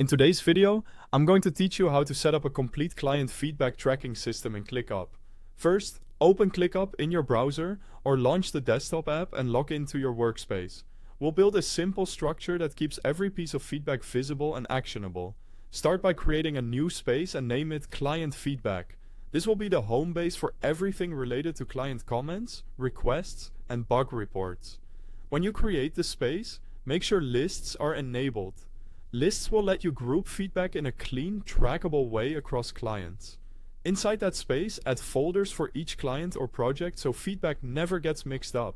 In today's video, I'm going to teach you how to set up a complete client feedback tracking system in ClickUp. First, open ClickUp in your browser or launch the desktop app and log into your workspace. We'll build a simple structure that keeps every piece of feedback visible and actionable. Start by creating a new space and name it Client Feedback. This will be the home base for everything related to client comments, requests, and bug reports. When you create the space, make sure lists are enabled. Lists will let you group feedback in a clean, trackable way across clients. Inside that space, add folders for each client or project so feedback never gets mixed up.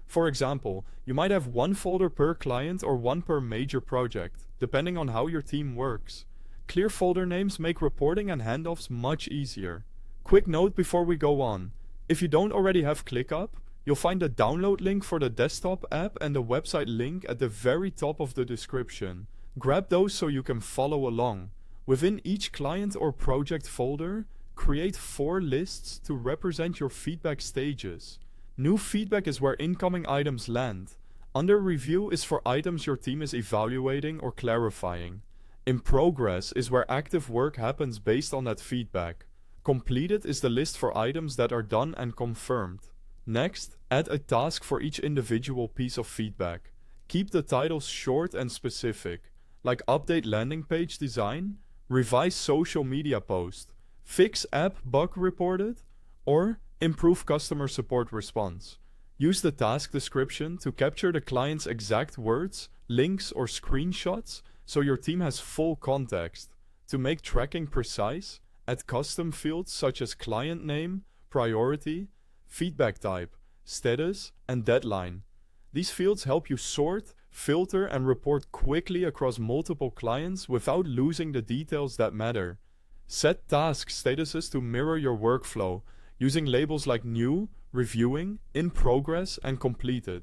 For example, you might have one folder per client or one per major project, depending on how your team works. Clear folder names make reporting and handoffs much easier. Quick note before we go on. If you don't already have ClickUp, you'll find the download link for the desktop app and the website link at the very top of the description. Grab those so you can follow along. Within each client or project folder, create 4 lists to represent your feedback stages. New feedback is where incoming items land. Under review is for items your team is evaluating or clarifying. In progress is where active work happens based on that feedback. Completed is the list for items that are done and confirmed. Next, add a task for each individual piece of feedback. Keep the titles short and specific, like update landing page design, revise social media post, fix app bug reported, or improve customer support response. Use the task description to capture the client's exact words, links, or screenshots so your team has full context. To make tracking precise, add custom fields such as client name, priority, feedback type, status, and deadline. These fields help you sort, filter, and report quickly across multiple clients without losing the details that matter. Set task statuses to mirror your workflow, using labels like new, reviewing, in progress, and completed.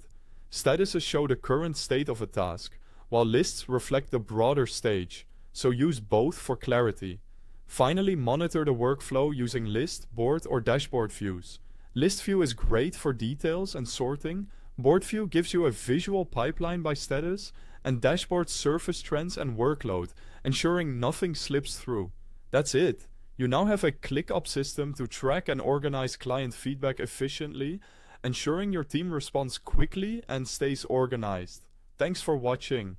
Statuses show the current state of a task, while lists reflect the broader stage, so use both for clarity. Finally, monitor the workflow using list, board, or dashboard views. List view is great for details and sorting. Board view gives you a visual pipeline by status, and dashboard surface trends and workload, ensuring nothing slips through. That's it. You now have a ClickUp system to track and organize client feedback efficiently, ensuring your team responds quickly and stays organized. Thanks for watching.